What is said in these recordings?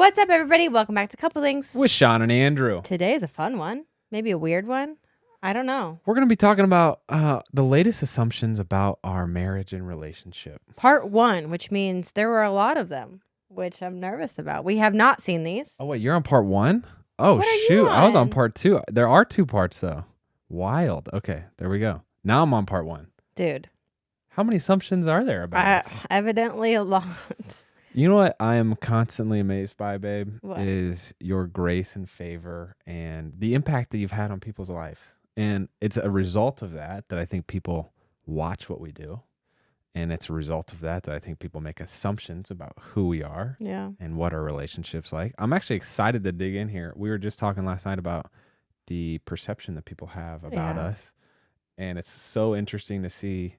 What's up, everybody? Welcome back to Couple Things. With Shawn and Andrew. Today is a fun one. Maybe a weird one. I don't know. We're going to be talking about the latest assumptions about our marriage and relationship. Part 1, which means there were a lot of them, which I'm nervous about. We have not seen these. Oh, wait, you're on part 1? Oh, What are you shoot. I was on on? part 2. There are 2 parts, though. Wild. Okay, there we go. Now I'm on part 1. Dude. How many assumptions are there about this? Evidently a lot. You know what I am constantly amazed by, babe? What? Is your grace and favor and the impact that you've had on people's life. And it's a result of that I think people watch what we do. And it's a result of that I think people make assumptions about who we are Yeah. and what our relationship's like. I'm actually excited to dig in here. We were just talking last night about the perception that people have about us. And it's so interesting to see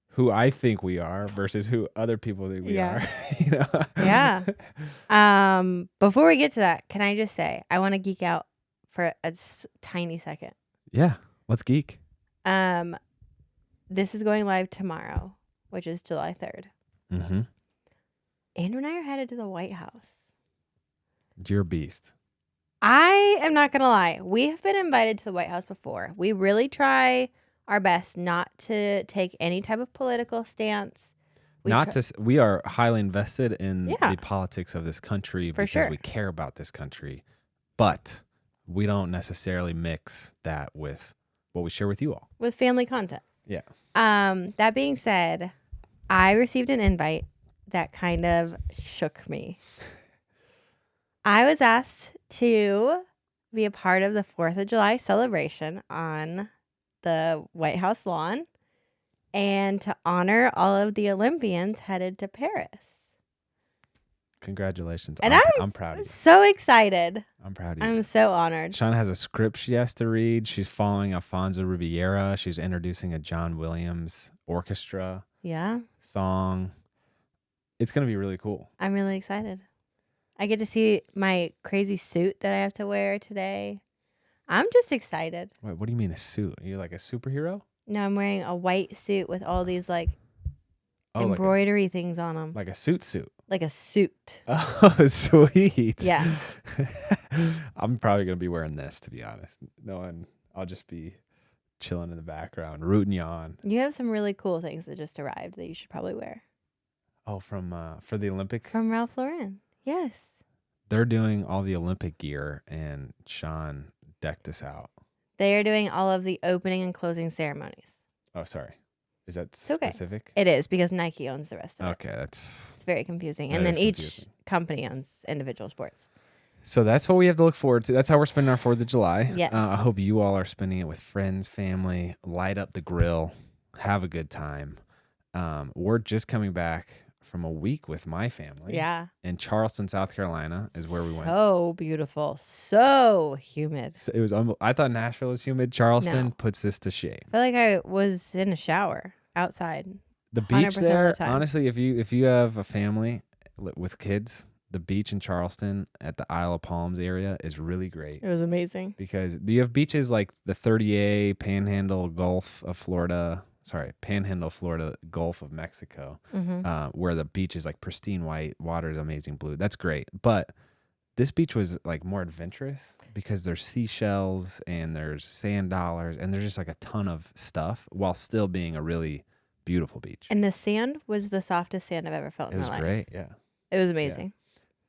who I think we are versus who other people think we are. You know? Yeah. Before we get to that, can I just say, I want to geek out for a tiny second. Yeah, let's geek. This is going live tomorrow, which is July 3rd. Mm-hmm. Andrew and I are headed to the White House. You're a beast. I am not going to lie. We have been invited to the White House before. We really try our best not to take any type of political stance. We are highly invested in Yeah. the politics of this country For because sure. we care about this country. But we don't necessarily mix that with what we share with you all. With family content. Yeah. That being said, I received an invite that kind of shook me. I was asked to be a part of the 4th of July celebration on the White House lawn and to honor all of the Olympians headed to Paris. Congratulations. And I'm proud of you. So excited. I'm proud of you. I'm so honored. Shawn has a script she has to read. She's following Alfonso Ribeira. She's introducing a John Williams orchestra Yeah, song. It's going to be really cool. I'm really excited. I get to see my crazy suit that I have to wear today. I'm just excited. Wait, what do you mean a suit? Are you like a superhero? No, I'm wearing a white suit with all these like Oh, embroidery things on them. like a suit. Like a suit. Oh, sweet. Yeah. I'm probably going to be wearing this, to be honest. I'll just be chilling in the background, rooting you on. You have some really cool things that just arrived that you should probably wear. Oh, for the Olympic? From Ralph Lauren. Yes. They're doing all the Olympic gear, and Shawn decked us out. They are doing all of the opening and closing ceremonies. Oh, sorry. Is that okay. specific? It is because Nike owns the rest of it. Okay, that's... It's very confusing. That And then is each confusing. company owns individual sports. So that's what we have to look forward to. That's how we're spending our 4th of July. Yes. I hope you all are spending it with friends, family, light up the grill, have a good time. We're just coming back from a week with my family. Yeah. In Charleston, South Carolina is where we went. So beautiful. So humid. So it was. I thought Nashville was humid. Charleston No. puts this to shame. I feel like I was in a shower outside. The 100% beach of the there, time. honestly, if you have a family with kids, the beach in Charleston at the Isle of Palms area is really great. It was amazing. Because you have beaches like the 30A, Panhandle, Gulf of Florida. Sorry, Panhandle, Florida, Gulf of Mexico, where the beach is like pristine white, water is amazing blue. That's great. But this beach was like more adventurous because there's seashells and there's sand dollars and there's just like a ton of stuff while still being a really beautiful beach. And the sand was the softest sand I've ever felt in It my was life. great, yeah. It was amazing.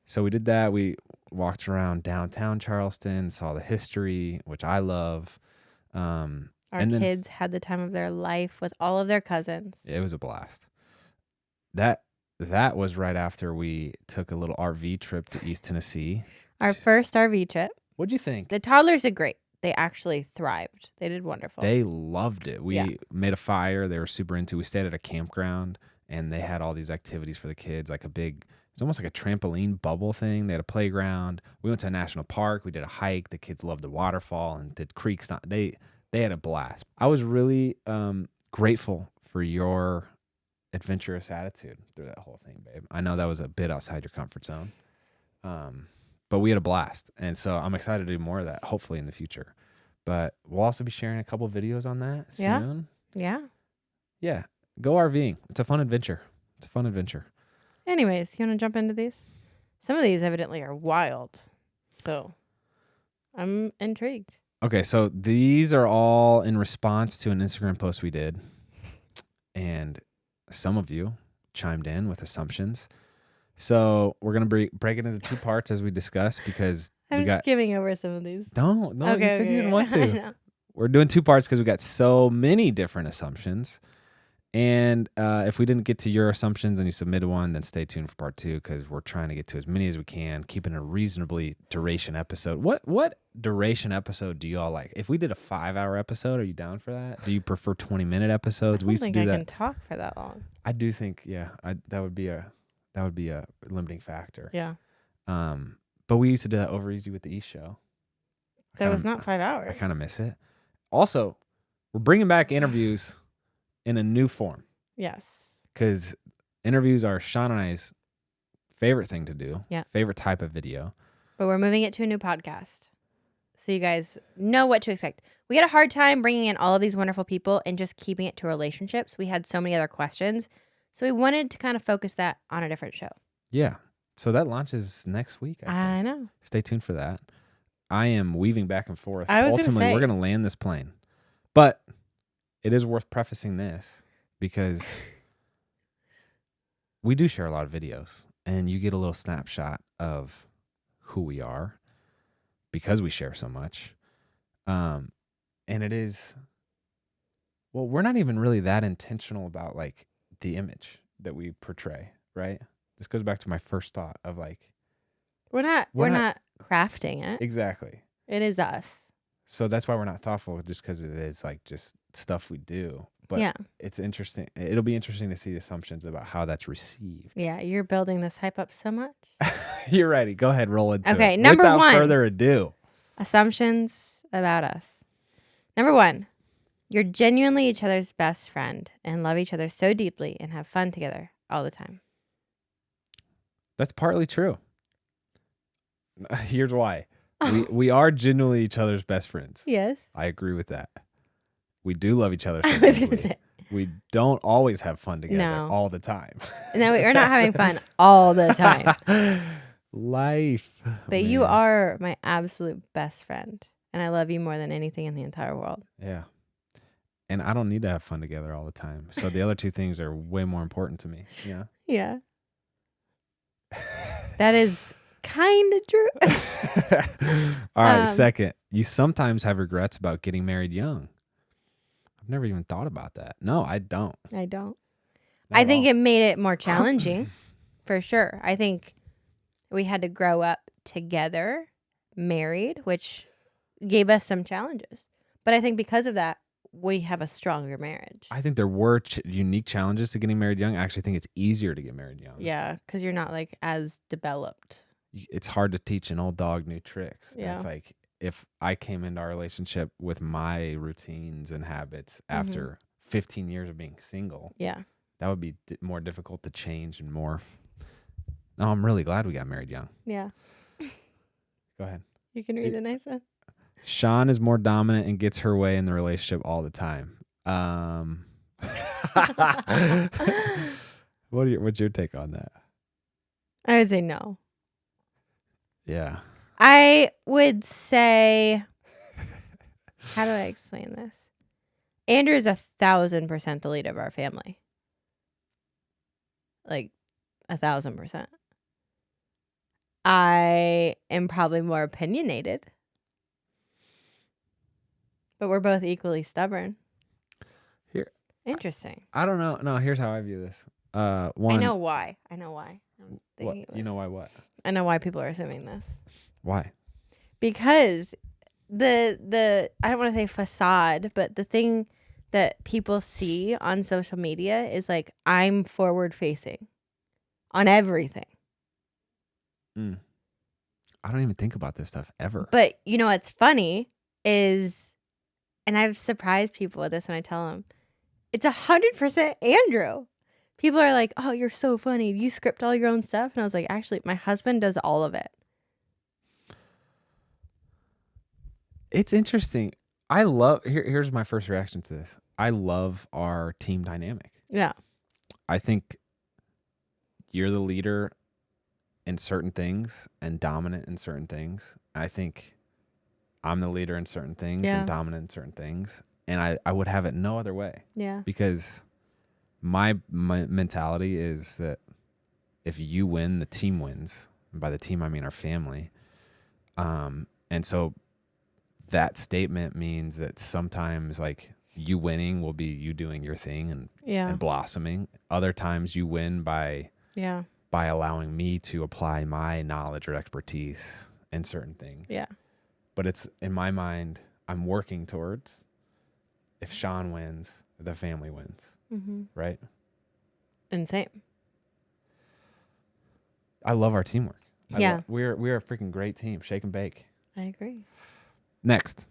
So we did that. We walked around downtown Charleston, saw the history, which I love. Our kids had the time of their life with all of their cousins. It was a blast. That was right after we took a little RV trip to East Tennessee. Our first RV trip. What'd you think? The toddlers did great. They actually thrived. They did wonderful. They loved it. We made a fire. They were super into. We stayed at a campground, and they had all these activities for the kids, like it's almost like a trampoline bubble thing. They had a playground. We went to a national park. We did a hike. The kids loved the waterfall and did creeks. They had a blast. I was really grateful for your adventurous attitude through that whole thing, babe. I know that was a bit outside your comfort zone, but we had a blast. And so I'm excited to do more of that, hopefully in the future. But we'll also be sharing a couple videos on that soon. Yeah. Yeah. Go RVing. It's a fun adventure. Anyways, you want to jump into these? Some of these evidently are wild. So I'm intrigued. Okay, so these are all in response to an Instagram post we did. And some of you chimed in with assumptions. So we're going to break it into 2 parts as we discussed because I'm we got... skimming over some of these. No, Okay, you said you didn't want I to. know. We're doing 2 parts because we got so many different assumptions. And if we didn't get to your assumptions and you submitted one, then stay tuned for part 2 because we're trying to get to as many as we can, keeping a reasonably duration episode. What duration episode do you all like? If we did a 5-hour episode, are you down for that? Do you prefer 20-minute episodes? I We don't used to think do I that. can talk for that long. I do think, yeah, that would be a limiting factor. Yeah. But we used to do that over easy with the East Show. That was not 5 hours. I kind of miss it. Also, we're bringing back interviews in a new form. Yes. Because interviews are Shawn and I's favorite thing to do. Yeah. Favorite type of video. But we're moving it to a new podcast. So you guys know what to expect. We had a hard time bringing in all of these wonderful people and just keeping it to relationships. We had so many other questions. So we wanted to kind of focus that on a different show. Yeah. So that launches next week. I know. Stay tuned for that. I am weaving back and forth. I was Ultimately, we're going to land this plane. But it is worth prefacing this because we do share a lot of videos and you get a little snapshot of who we are because we share so much. And it is, well, we're not even really that intentional about like the image that we portray, right? This goes back to my first thought of like, We're not crafting it. Exactly. It is us. So that's why we're not thoughtful, just because it is like just stuff we do. But yeah. It's interesting. It'll be interesting to see the assumptions about how that's received. Yeah, you're building this hype up so much. You're ready. Go ahead, roll into it. Okay, number Without 1. further ado. Assumptions about us. Number 1, you're genuinely each other's best friend and love each other so deeply and have fun together all the time. That's partly true. Here's why. We are genuinely each other's best friends. Yes. I agree with that. We do love each other so I was gonna deeply. say. We don't always have fun together No. all the time. No, we're not having fun all the time. Life. But you man. are my absolute best friend. And I love you more than anything in the entire world. Yeah. And I don't need to have fun together all the time. So the other 2 things are way more important to me. Yeah. Yeah. That is kind of true. All right. Second, you sometimes have regrets about getting married young. I've never even thought about that. No, I don't. I don't. Not I at think all. it made it more challenging for sure. I think we had to grow up together, married, which gave us some challenges. But I think because of that, we have a stronger marriage. I think there were unique challenges to getting married young. I actually think it's easier to get married young. Yeah, because you're not like as developed. It's hard to teach an old dog new tricks. Yeah. And it's like if I came into our relationship with my routines and habits after 15 years of being single, Yeah. that would be more difficult to change and morph. No, I'm really glad we got married young. Yeah. Go ahead. You can read the next one. Shawn is more dominant and gets her way in the relationship all the time. What's your take on that? I would say no. Yeah. I would say, how do I explain this? Andrew is 1,000% the leader of our family. Like 1,000%. I am probably more opinionated, but we're both equally stubborn. Here, Interesting. I don't know. No, here's how I view this. One, I know why. I'm What? thinking You know why? What? I know why people are assuming this. Why? Because the I don't want to say facade, but the thing that people see on social media is like I'm forward facing on everything. I don't even think about this stuff ever. But you know what's funny is, and I've surprised people with this when I tell them, it's 100% Andrew. People are like, "Oh, you're so funny. You script all your own stuff," and I was like, "Actually, my husband does all of it." It's interesting. I love here's my first reaction to this. I love our team dynamic. Yeah. I think you're the leader in certain things and dominant in certain things. I think I'm the leader in certain things Yeah. and dominant in certain things. And I would have it no other way. Yeah. Because my mentality is that if you win, the team wins. And by the team, I mean our family. And so that statement means that sometimes like you winning will be you doing your thing and blossoming. Other times you win by allowing me to apply my knowledge or expertise in certain things. Yeah. But it's in my mind, I'm working towards if Shawn wins, the family wins. Mm-hmm. Right? Insane. I love our teamwork. Yeah. We're a freaking great team. Shake and bake. I agree. Next.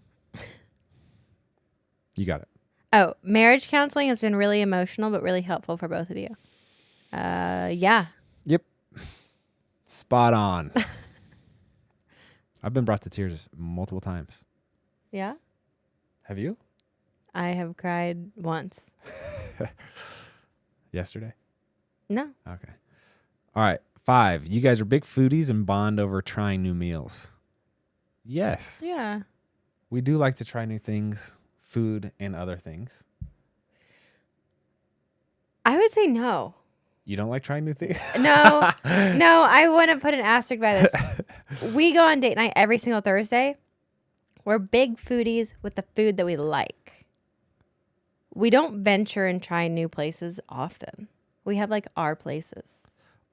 You got it. Oh, marriage counseling has been really emotional, but really helpful for both of you. Yeah. Yep. Spot on. I've been brought to tears multiple times. Yeah? Have you? I have cried once. Yesterday? No. Okay. All right. 5. You guys are big foodies and bond over trying new meals. Yes. Yeah. We do like to try new things, food and other things. I would say no. You don't like trying new things? No. No, I want to put an asterisk by this. We go on date night every single Thursday. We're big foodies with the food that we like. We don't venture and try new places often. We have like our places.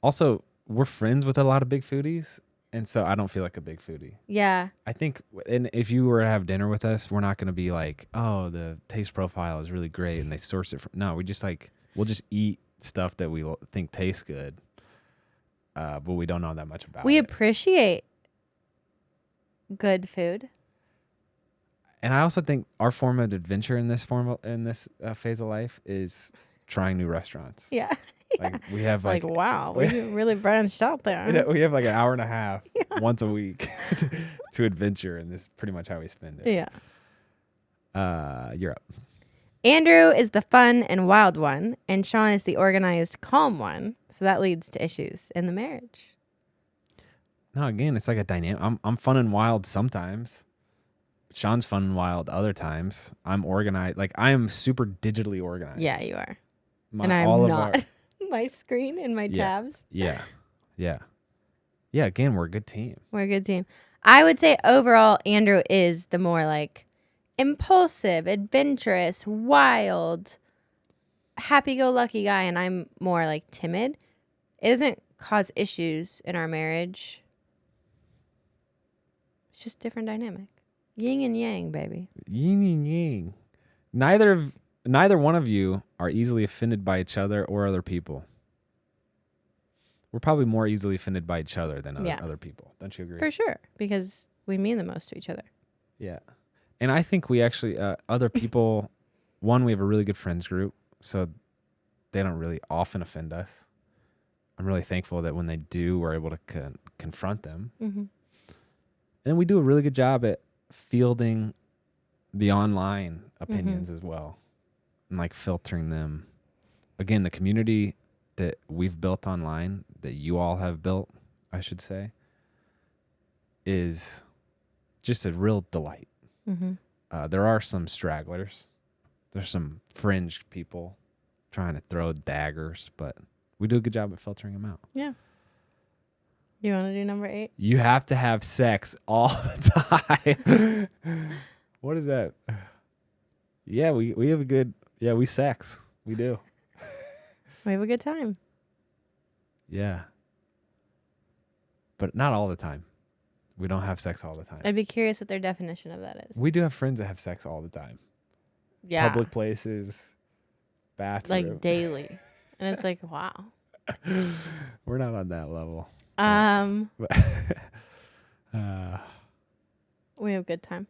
Also, we're friends with a lot of big foodies, and so I don't feel like a big foodie. Yeah. I think, and if you were to have dinner with us, we're not going to be like, oh, the taste profile is really great, and they source it from. No, we just like, we'll just eat stuff that we think tastes good, but we don't know that much about We it. appreciate good food. And I also think our form of adventure in this phase of life is trying new restaurants. Yeah. Like we have like wow, we really branched out there. we have like an hour and a half once a week to adventure, and this is pretty much how we spend it. Yeah. You're up. Andrew is the fun and wild one, and Shawn is the organized, calm one. So that leads to issues in the marriage. No, again, it's like a dynamic. I'm fun and wild sometimes. Shawn's fun and wild other times. I'm organized. Like I am super digitally organized. Yeah, you are. My, and I'm all not. Of our, My screen and my tabs. Yeah. Again, we're a good team. We're a good team. I would say overall, Andrew is the more like impulsive, adventurous, wild, happy-go-lucky guy, and I'm more like timid. It doesn't cause issues in our marriage. It's just different dynamic. Yin and yang, baby. Yin and yang. Neither one of you are easily offended by each other or other people. We're probably more easily offended by each other than other people. Don't you agree? For sure, because we mean the most to each other. Yeah. And I think we actually, other people, one, we have a really good friends group, so they don't really often offend us. I'm really thankful that when they do, we're able to confront them. Mm-hmm. And we do a really good job at fielding the online opinions as well, and like filtering them. Again, the community that we've built online, that you all have built, I should say, is just a real delight. Mm-hmm. There are some stragglers. There's some fringe people trying to throw daggers, but we do a good job at filtering them out. Yeah. You want to do number 8? You have to have sex all the time. What is that? Yeah, we have a good, we sex. We do. We have a good time. Yeah. But not all the time. We don't have sex all the time. I'd be curious what their definition of that is. We do have friends that have sex all the time. Yeah. Public places, bathroom. Like daily. And it's like, wow. We're not on that level. We have a good time.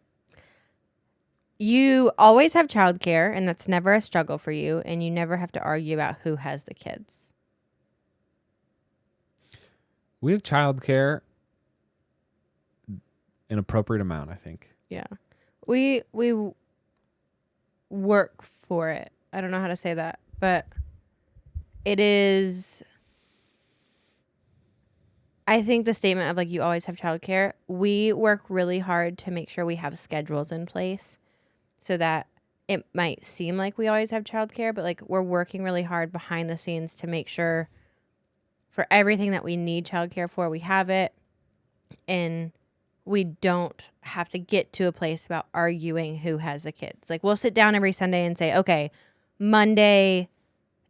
You always have childcare, and that's never a struggle for you, and you never have to argue about who has the kids. We have childcare an appropriate amount, I think. Yeah. We work for it. I don't know how to say that, but it is I think the statement of like you always have childcare, we work really hard to make sure we have schedules in place so that it might seem like we always have childcare, but like we're working really hard behind the scenes to make sure for everything that we need childcare for, we have it, and we don't have to get to a place about arguing who has the kids. Like we'll sit down every Sunday and say, okay, Monday,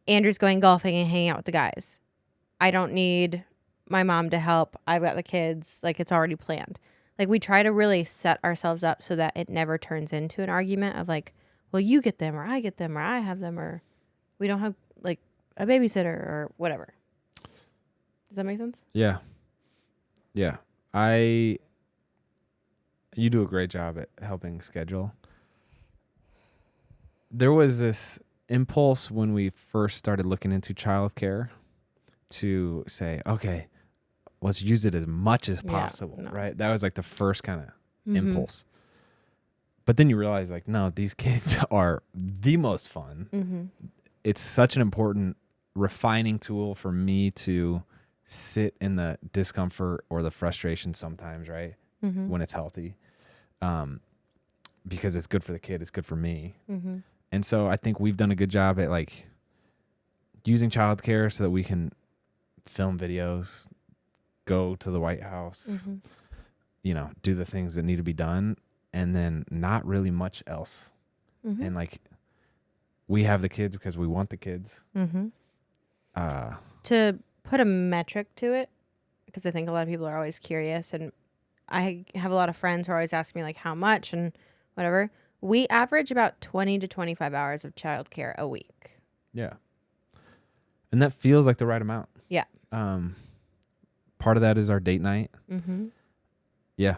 Andrew's going golfing and hanging out with the guys. I don't need my mom to help. I've got the kids. Like it's already planned. Like we try to really set ourselves up so that it never turns into an argument of like, well, you get them or I get them or I have them or we don't have like a babysitter or whatever. Does that make sense? Yeah. Yeah. You do a great job at helping schedule. There was this impulse when we first started looking into childcare to say, okay, let's use it as much as possible, right? That was like the first kind of impulse. But then you realize like, no, these kids are the most fun. It's such an important refining tool for me to sit in the discomfort or the frustration sometimes, right? When it's healthy. Because it's good for the kid, it's good for me. And so I think we've done a good job at like using childcare so that we can film videos, go to the White House, you know, do the things that need to be done, and then not really much else. And like we have the kids because we want the kids. To put a metric to it, because I think a lot of people are always curious, and I have a lot of friends who are always asking me like how much and whatever. We average about 20 to 25 hours of childcare a week. Yeah. And that feels like the right amount. Yeah. Part of that is our date night. Yeah.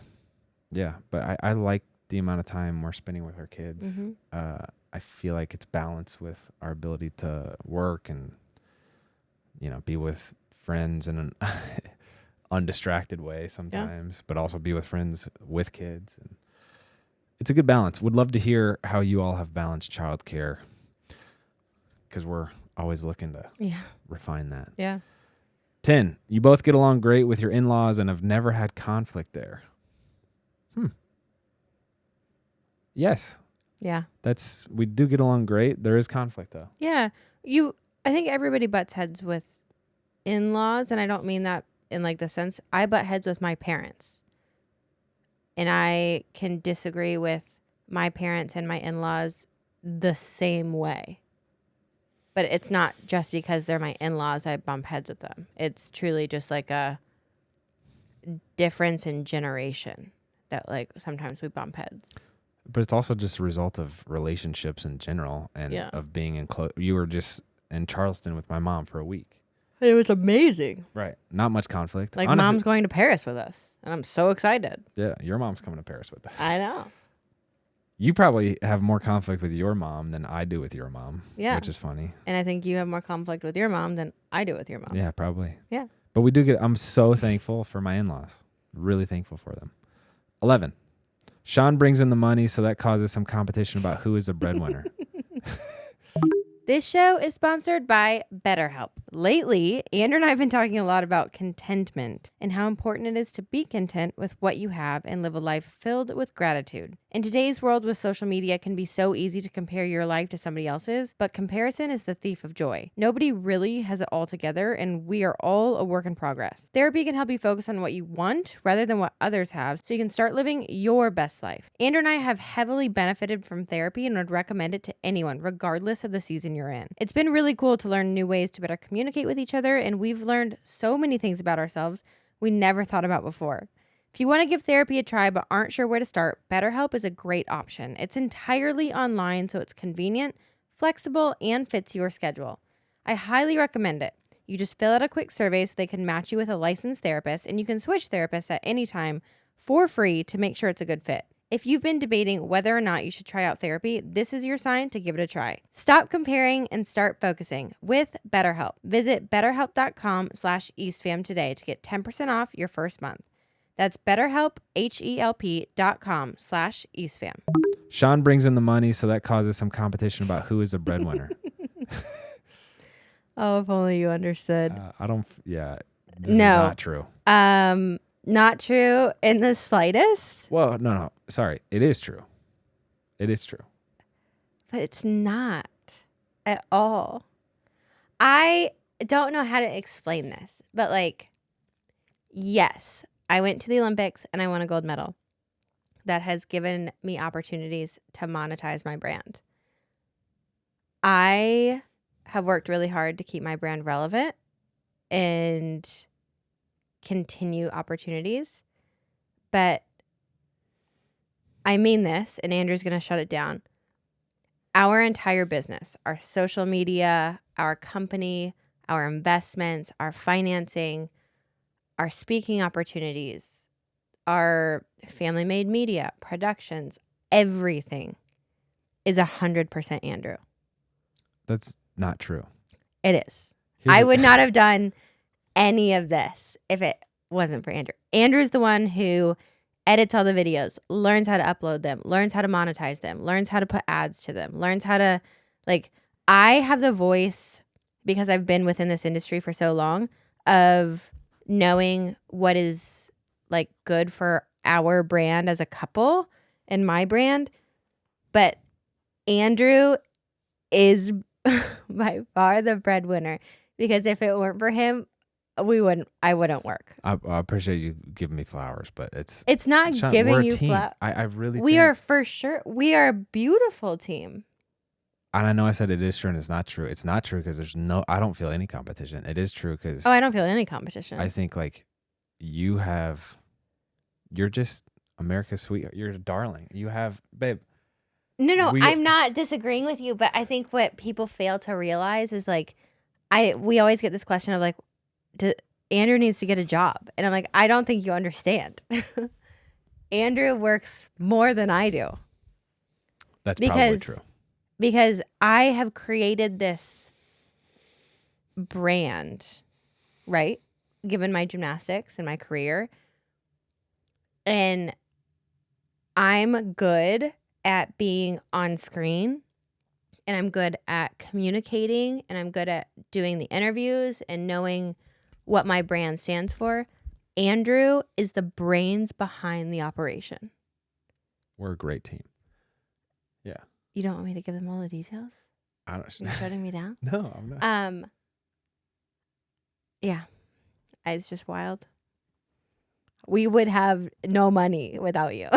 Yeah. But I like the amount of time we're spending with our kids. I feel like it's balanced with our ability to work and, you know, be with friends in an undistracted way sometimes, but also be with friends with kids. And it's a good balance. Would love to hear how you all have balanced childcare, because we're always looking to refine that. Yeah. 10, you both get along great with your in-laws and have never had conflict there. Yes. Yeah. We do get along great. There is conflict though. Yeah. I think everybody butts heads with in-laws, and I don't mean that in like the sense I butt heads with my parents. And I can disagree with my parents and my in-laws the same way. But it's not just because they're my in-laws I bump heads with them. It's truly just like a difference in generation that like sometimes we bump heads. But it's also just a result of relationships in general and of being in close. You were just in Charleston with my mom for a week. It was amazing. Right. Not much conflict. Like honestly, mom's going to Paris with us, and I'm so excited. Yeah, your mom's coming to Paris with us. I know. You probably have more conflict with your mom than I do with your mom. Yeah. Which is funny. And I think you have more conflict with your mom than I do with your mom. Yeah, probably. Yeah. But I'm so thankful for my in-laws. Really thankful for them. 11. Shawn brings in the money, so that causes some competition about who is the breadwinner. This show is sponsored by BetterHelp. Lately, Andrew and I have been talking a lot about contentment and how important it is to be content with what you have and live a life filled with gratitude. In today's world with social media, it can be so easy to compare your life to somebody else's, but comparison is the thief of joy. Nobody really has it all together, and we are all a work in progress. Therapy can help you focus on what you want rather than what others have, so you can start living your best life. Andrew and I have heavily benefited from therapy and would recommend it to anyone, regardless of the season you're in. It's been really cool to learn new ways to better communicate with each other, and we've learned so many things about ourselves we never thought about before. If you want to give therapy a try but aren't sure where to start, BetterHelp is a great option. It's entirely online, so it's convenient, flexible, and fits your schedule. I highly recommend it. You just fill out a quick survey so they can match you with a licensed therapist, and you can switch therapists at any time for free to make sure it's a good fit. If you've been debating whether or not you should try out therapy, this is your sign to give it a try. Stop comparing and start focusing with BetterHelp. Visit betterhelp.com/EastFam today to get 10% off your first month. That's BetterHelp, HELP.com/EastFam. Shawn brings in the money, so that causes some competition about who is the breadwinner. Oh, if only you understood. This is No. not true. Not true in the slightest, Well, no. Sorry. It is true. It is true. but it's not at all. I don't know how to explain this, but like, yes, I went to the Olympics and I won a gold medal. That has given me opportunities to monetize my brand. I have worked really hard to keep my brand relevant and continue opportunities. But I mean this, and Andrew's going to shut it down. Our entire business, our social media, our company, our investments, our financing, our speaking opportunities, our family-made media, productions, everything is 100% Andrew. That's not true. It is. I would not have done any of this if it wasn't for Andrew. Andrew's the one who edits all the videos, learns how to upload them, learns how to monetize them, learns how to put ads to them, learns how to, like, I have the voice because I've been within this industry for so long of knowing what is like good for our brand as a couple and my brand. But Andrew is by far the breadwinner, because if it weren't for him, I wouldn't work. I appreciate you giving me flowers, but it's not Shawn, giving we're a you team. flowers. I really We think, are for sure. We are a beautiful team. and I know I said it is true and it's not true. It's not true because I don't feel any competition. It is true because I don't feel any competition. I think like you're just America's sweet. You're a darling. You have, babe. No, I'm not disagreeing with you, but I think what people fail to realize is like, we always get this question of like, Andrew needs to get a job. And I'm like, I don't think you understand. Andrew works more than I do. That's probably true. Because I have created this brand, right? Given my gymnastics and my career. And I'm good at being on screen, and I'm good at communicating, and I'm good at doing the interviews and knowing what my brand stands for. Andrew is the brains behind the operation. We're a great team. Yeah. You don't want me to give them all the details? I don't. You're shutting me down? No, I'm not. Yeah. It's just wild. We would have no money without you.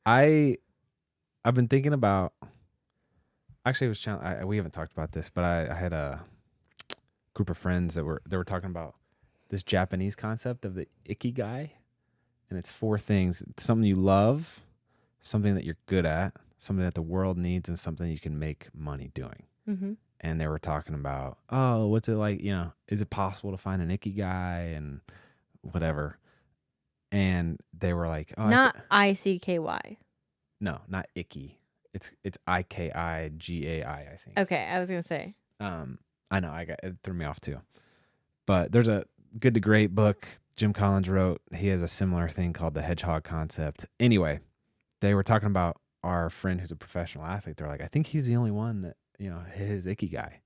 I've been thinking about. Actually, it was we haven't talked about this, but I had a group of friends that were talking about this Japanese concept of the Icky Guy, and it's 4 things: something you love, something that you're good at, something that the world needs, and something you can make money doing. Mm-hmm. And they were talking about, oh, what's it like? Is it possible to find an Icky Guy and whatever? And they were like, oh, not ICKY. No, not icky. It's IKIGAI, I think. Okay, I was gonna say. I know, it threw me off too. But there's a Good to Great book Jim Collins wrote. He has a similar thing called the hedgehog concept. Anyway, they were talking about our friend who's a professional athlete. They're like, I think he's the only one that hit his Icky Guy.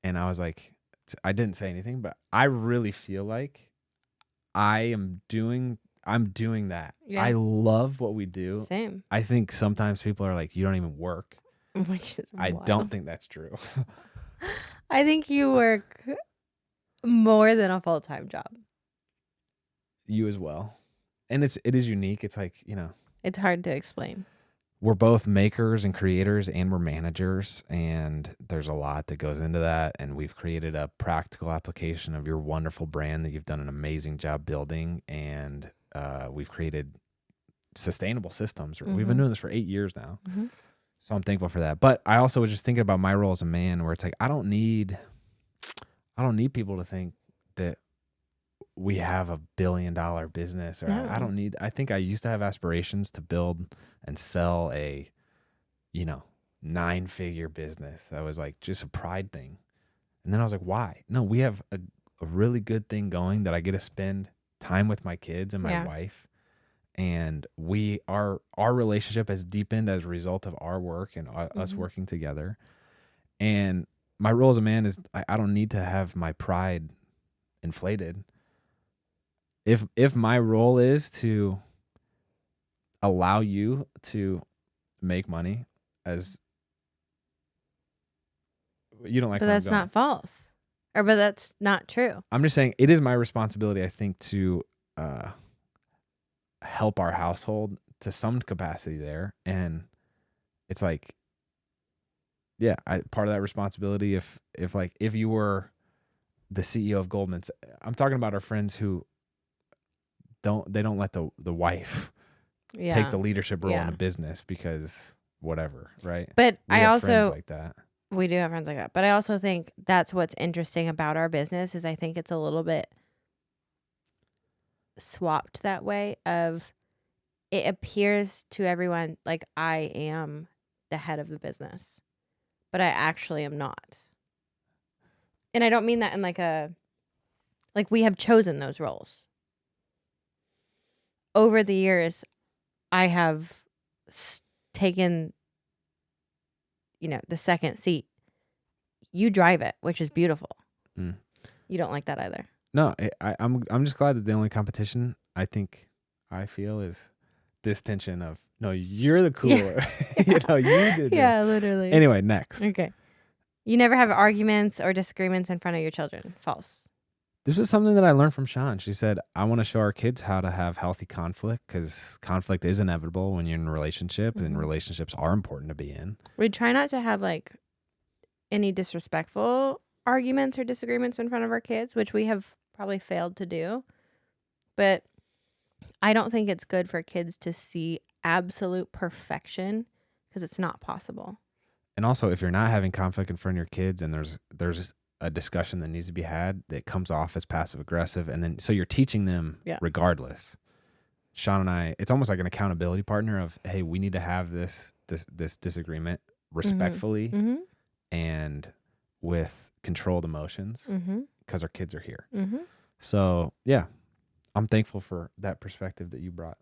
And I was like, I didn't say anything, but I really feel like I'm doing that. Yeah. I love what we do. Same. I think sometimes people are like, you don't even work. Which is I wild. don't think that's true. I think you work more than a full-time job. You as well. And it is unique. It's like, It's hard to explain. We're both makers and creators, and we're managers, and there's a lot that goes into that. And we've created a practical application of your wonderful brand that you've done an amazing job building. And we've created sustainable systems. Mm-hmm. We've been doing this for 8 years now. Mm-hmm. So I'm thankful for that. But I also was just thinking about my role as a man, where it's like, I don't need people to think that we have $1 billion business, or no. I think I used to have aspirations to build and sell a 9-figure business. That was like just a pride thing. And then I was like, why? No, we have a really good thing going that I get to spend time with my kids and my wife. And our relationship has deepened as a result of our work and us working together. And my role as a man is I don't need to have my pride inflated. If my role is to allow you to make money, as you don't like But where I'm that's going. not false. But that's not true. I'm just saying it is my responsibility, I think, to help our household to some capacity there. And it's like, yeah, part of that responsibility, if you were the CEO of Goldman's, I'm talking about our friends who don't let the wife take the leadership role in a business because whatever, right? But We have friends like that. We do have friends like that. But I also think that's what's interesting about our business is I think it's a little bit swapped that way of it appears to everyone like I am the head of the business, but I actually am not. And I don't mean that in like we have chosen those roles. Over the years, I have taken, the second seat. You drive it, which is beautiful. Mm. You don't like that either. No, I'm just glad that the only competition I feel is this tension of, no, you're the cooler. You did this. Yeah, literally. Anyway, next. Okay. You never have arguments or disagreements in front of your children. False. This was something that I learned from Shawn. She said, I want to show our kids how to have healthy conflict because conflict is inevitable when you're in a relationship, and relationships are important to be in. We try not to have any disrespectful arguments or disagreements in front of our kids, which we have probably failed to do. But I don't think it's good for kids to see absolute perfection because it's not possible. And also, if you're not having conflict in front of your kids and there's a discussion that needs to be had that comes off as passive aggressive, and then so you're teaching them regardless. Shawn and I, it's almost like an accountability partner of, hey, we need to have this disagreement respectfully and with controlled emotions because our kids are here. So yeah, I'm thankful for that perspective that you brought.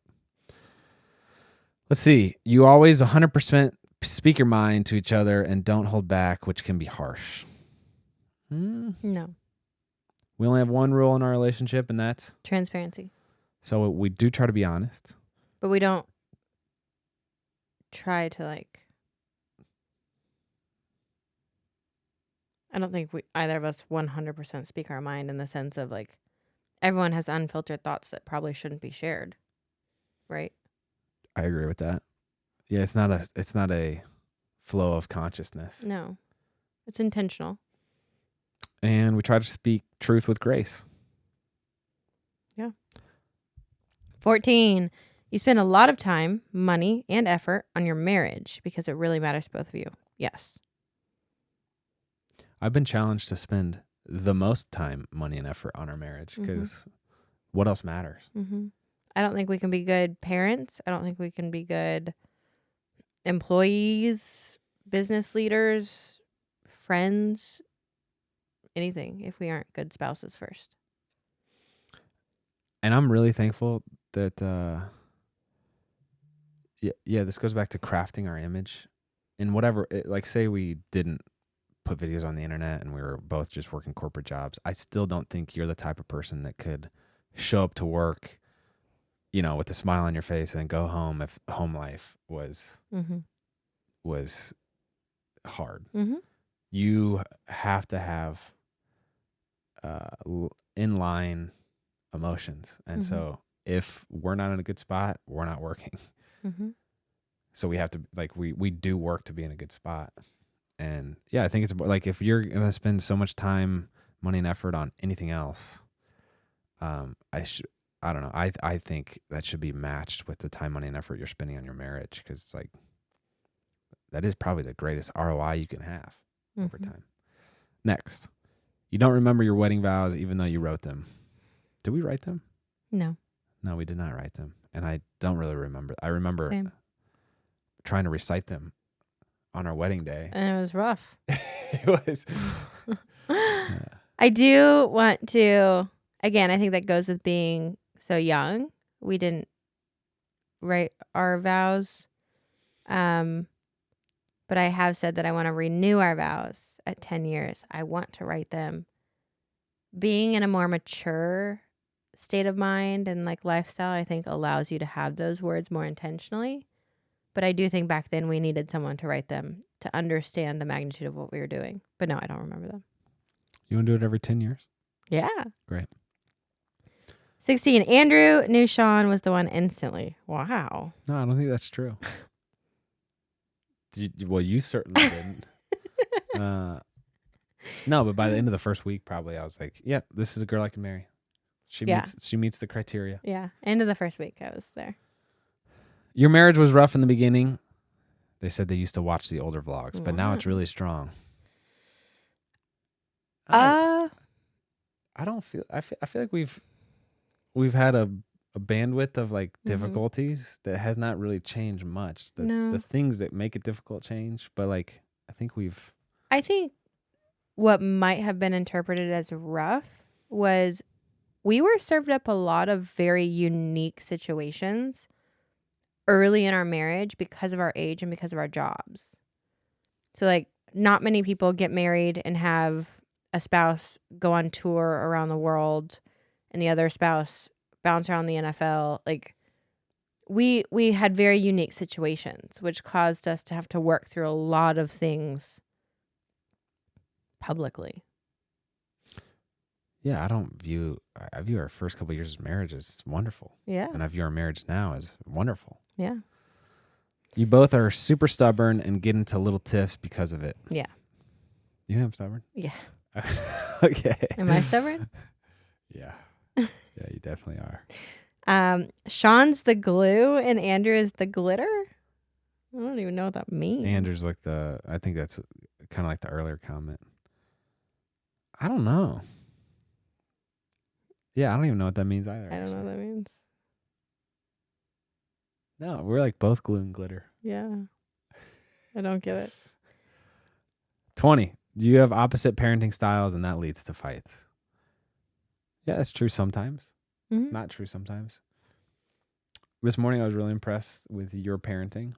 Let's see. You always 100% speak your mind to each other and don't hold back, which can be harsh. No. We only have one rule in our relationship, and that's transparency. So we do try to be honest. But we don't try to I don't think either of us 100% speak our mind in the sense of everyone has unfiltered thoughts that probably shouldn't be shared. Right? I agree with that. Yeah, it's not a flow of consciousness. No. It's intentional. And we try to speak truth with grace. Yeah. 14. You spend a lot of time, money, and effort on your marriage because it really matters to both of you. Yes. I've been challenged to spend the most time, money, and effort on our marriage because what else matters? I don't think we can be good parents. I don't think we can be good employees, business leaders, friends, anything if we aren't good spouses first. And I'm really thankful that this goes back to crafting our image in whatever, say we didn't put videos on the internet and we were both just working corporate jobs. I still don't think you're the type of person that could show up to work, with a smile on your face and then go home if home life was hard. You have to have inline emotions. And so if we're not in a good spot, we're not working. So we have to we do work to be in a good spot. And yeah, I think it's if you're going to spend so much time, money, and effort on anything else, I don't know. I think that should be matched with the time, money, and effort you're spending on your marriage because it's that is probably the greatest ROI you can have over time. Next, you don't remember your wedding vows even though you wrote them. Did we write them? No. No, we did not write them. And I don't really remember. I remember trying to recite them on our wedding day. And it was rough. It was. I do want to, again, I think that goes with being so young. We didn't write our vows. But I have said that I want to renew our vows at 10 years. I want to write them being in a more mature state of mind and like lifestyle, I think allows you to have those words more intentionally. But I do think back then we needed someone to write them to understand the magnitude of what we were doing. But no, I don't remember them. You want to do it every 10 years? Yeah. Great. 16. Andrew knew Shawn was the one instantly. Wow. No, I don't think that's true. Well, you certainly didn't. No, but by the end of the first week, probably I was like, "Yeah, this is a girl I can marry. She meets the criteria." Yeah. End of the first week, I was there. Your marriage was rough in the beginning. They said they used to watch the older vlogs, but now it's really strong. I don't feel. I feel like we've had a bandwidth of like difficulties that has not really changed much. The things that make it difficult change, but like I think what might have been interpreted as rough was we were served up a lot of very unique situations early in our marriage because of our age and because of our jobs. So like not many people get married and have a spouse go on tour around the world and the other spouse bounce around the NFL. Like we had very unique situations, which caused us to have to work through a lot of things publicly. Yeah, I view our first couple of years of marriage as wonderful. Yeah. And I view our marriage now as wonderful. Yeah. You both are super stubborn and get into little tiffs because of it. Yeah. You think I'm stubborn? Yeah. Okay. Am I stubborn? Yeah. Yeah, you definitely are. Shawn's the glue and Andrew is the glitter? I don't even know what that means. Andrew's like I think that's kind of like the earlier comment. I don't know. Yeah, I don't even know what that means either. I don't know what that means. No, we're like both glue and glitter. Yeah. I don't get it. 20. You have opposite parenting styles and that leads to fights. Yeah, that's true sometimes. It's not true sometimes. This morning I was really impressed with your parenting.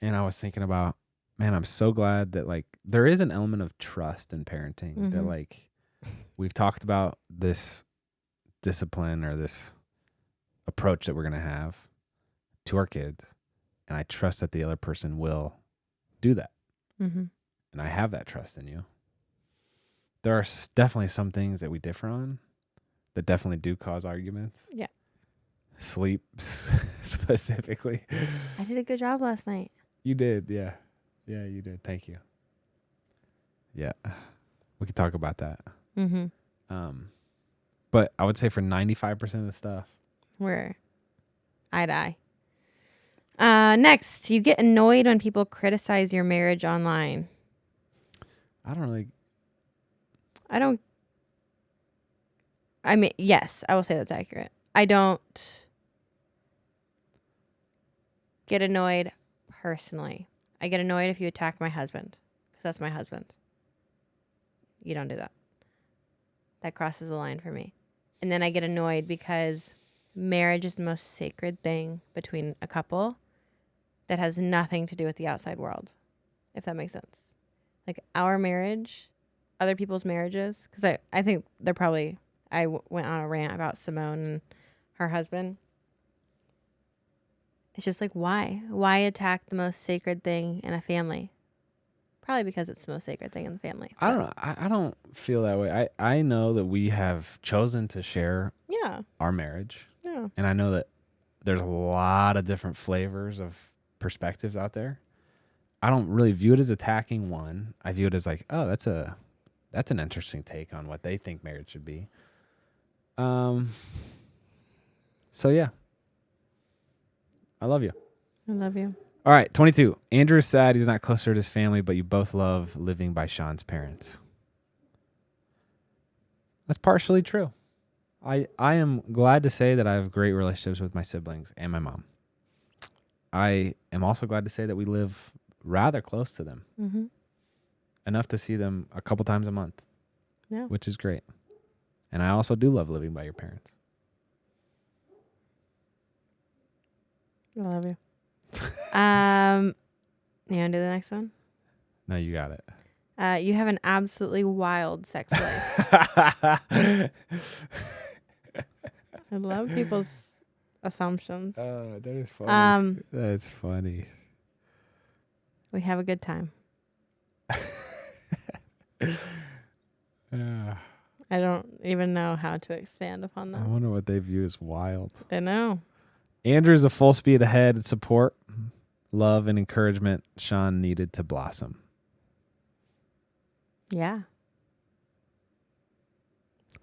And I was thinking about, man, I'm so glad that like there is an element of trust in parenting that like we've talked about this discipline or this approach that we're going to have to our kids. And I trust that the other person will do that. And I have that trust in you. There are definitely some things that we differ on that definitely do cause arguments. Yeah. Sleep specifically. I did a good job last night. You did, yeah. Yeah, you did. Thank you. Yeah. We could talk about that. But I would say for 95% of the stuff, we're eye to eye. Next, you get annoyed when people criticize your marriage online. I mean, yes, I will say that's accurate. I don't get annoyed personally. I get annoyed if you attack my husband because that's my husband. You don't do that. That crosses the line for me. And then I get annoyed because marriage is the most sacred thing between a couple that has nothing to do with the outside world, if that makes sense. Like our marriage, other people's marriages, because I think they're probably, went on a rant about Simone and her husband. It's just like, why? Why attack the most sacred thing in a family? Probably because it's the most sacred thing in the family. I don't know. I don't feel that way. I know that we have chosen to share our marriage. Yeah. And I know that there's a lot of different flavors of perspectives out there. I don't really view it as attacking one. I view it as like, oh, that's an interesting take on what they think marriage should be. So yeah. I love you. I love you. All right, 22. Andrew's sad he's not closer to his family, but you both love living by Shawn's parents. That's partially true. I am glad to say that I have great relationships with my siblings and my mom. I am also glad to say that we live rather close to them. Enough to see them a couple times a month. Yeah. Which is great. And I also do love living by your parents. I love you. You want to do the next one? No, you got it. You have an absolutely wild sex life. I love people's assumptions. That is funny. That's funny. We have a good time. I don't even know how to expand upon I that. wonder what they view as wild. I know. Andrew's a full speed ahead support, love, and encouragement Shawn needed to blossom. Yeah.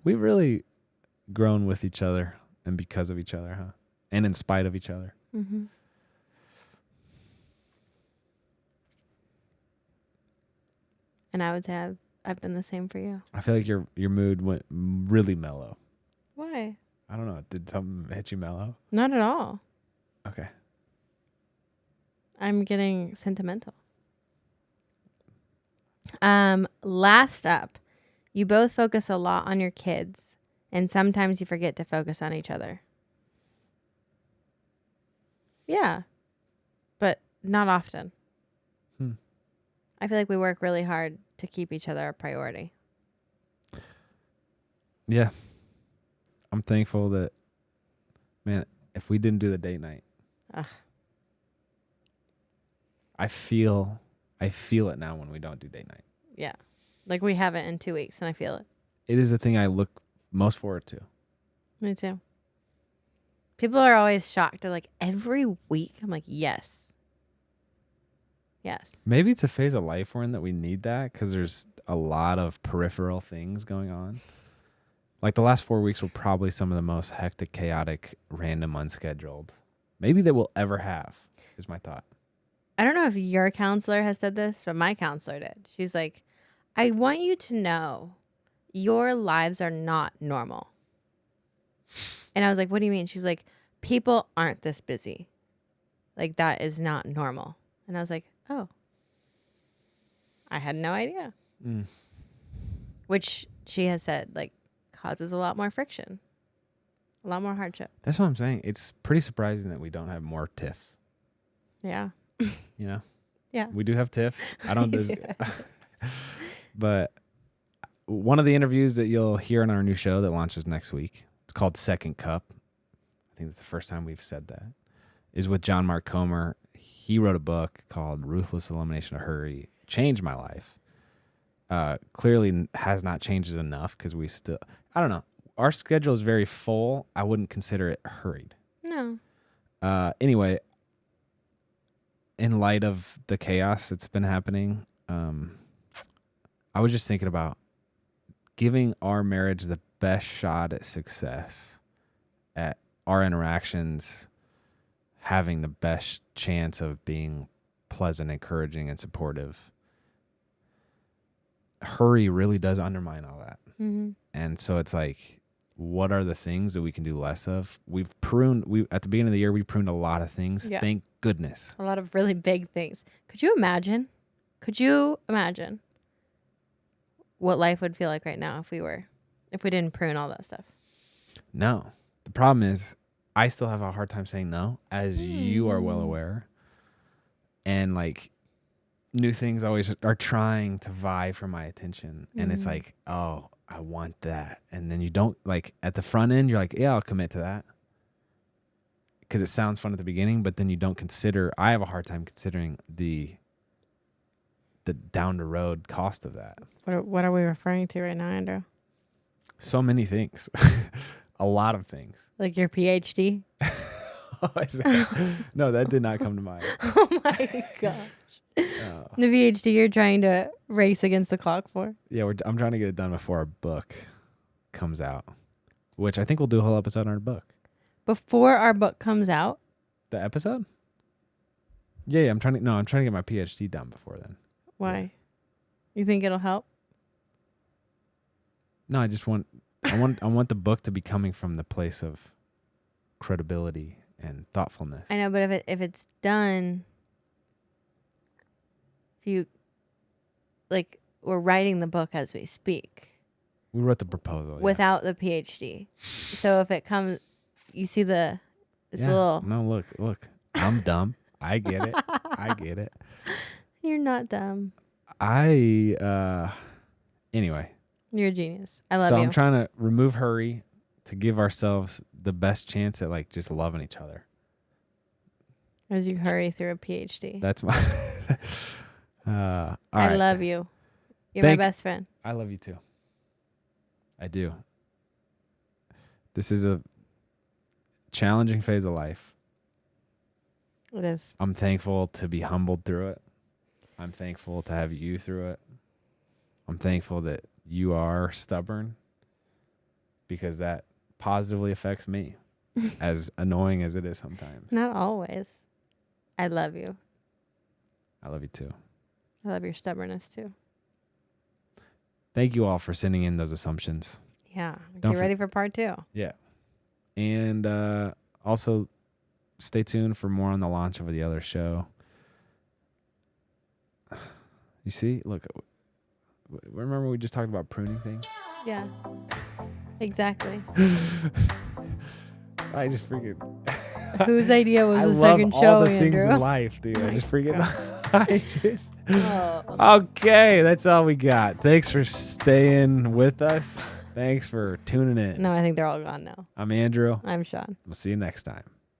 We've really grown with each other and because of each other, huh? And in spite of each other. Mm-hmm. And I would say I've been the same for you. I feel like your mood went really mellow. Why? I don't know. Did something hit you mellow? Not at all. Okay. I'm getting sentimental. Last up, you both focus a lot on your kids, and sometimes you forget to focus on each other. Yeah, but not often. I feel like we work really hard to keep each other a priority. Yeah. I'm thankful that, man, if we didn't do the date night, I feel it now when we don't do date night. Yeah. Like we have it in 2 weeks and I feel it. It is the thing I look most forward to. Me too. People are always shocked. They're like, every week? I'm like, yes. Yes. Maybe it's a phase of life we're in that we need that because there's a lot of peripheral things going on. Like the last 4 weeks were probably some of the most hectic, chaotic, random, unscheduled. Maybe that we'll ever have, is my thought. I don't know if your counselor has said this, but my counselor did. She's like, I want you to know your lives are not normal. And I was like, what do you mean? She's like, people aren't this busy. Like, that is not normal. And I was like, oh, I had no idea. Which she has said, like, causes a lot more friction, a lot more hardship. That's what I'm saying. It's pretty surprising that we don't have more TIFs. Yeah. You know? Yeah. We do have TIFs. I don't. But one of the interviews that you'll hear in our new show that launches next week, it's called Second Cup. I think that's the first time we've said that, is with John Mark Comer. He wrote a book called Ruthless Elimination of Hurry. Changed my life. Clearly has not changed it enough because we still, I don't know. Our schedule is very full. I wouldn't consider it hurried. No. Anyway, in light of the chaos that's been happening, I was just thinking about giving our marriage the best shot at success, at our interactions having the best chance of being pleasant, encouraging, and supportive. Hurry really does undermine all that. Mm-hmm. And so it's like, what are the things that we can do less of? We've pruned, at the beginning of the year, we pruned a lot of things. Yeah. Thank goodness. A lot of really big things. Could you imagine what life would feel like right now if we didn't prune all that stuff? No. The problem is I still have a hard time saying no, as you are well aware. And like, new things always are trying to vie for my attention. And it's like, oh, I want that. And then you don't, like, at the front end, you're like, yeah, I'll commit to that. Because it sounds fun at the beginning, but then you don't consider, I have a hard time considering the down the road cost of that. What are we referring to right now, Andrew? So many things. A lot of things. Like your PhD? No, that did not come to mind. Oh my gosh. The PhD you're trying to race against the clock for? Yeah, I'm trying to get it done before our book comes out, which I think we'll do a whole episode on our book. Before our book comes out? The episode? Yeah, I'm trying to get my PhD done before then. Why? Yeah. You think it'll help? No, I want the book to be coming from the place of credibility and thoughtfulness. I know, but if it's done, we're writing the book as we speak. We wrote the proposal without the PhD. So if it comes, you see it's a little. No, look, I'm dumb. I get it. You're not dumb. Anyway. You're a genius. I love so you. I'm trying to remove hurry to give ourselves the best chance at like just loving each other. As you hurry through a PhD. That's my. All I right. love you. You're my best friend. I love you too. I do. This is a challenging phase of life. It is. I'm thankful to be humbled through it. I'm thankful to have you through it. I'm thankful that you are stubborn because that positively affects me, as annoying as it is sometimes. Not always. I love you. I love you too. I love your stubbornness too. Thank you all for sending in those assumptions. Yeah. Get ready for part 2. Yeah. And also stay tuned for more on the launch of the other show. You see? Look. Remember we just talked about pruning things? Yeah. Exactly. I just freaking... Whose idea was I the love second all show, the Andrew? things in life, dude. I just freaking... I just... Oh. Okay, that's all we got. Thanks for staying with us. Thanks for tuning in. No, I think they're all gone now. I'm Andrew. I'm Shawn. We'll see you next time.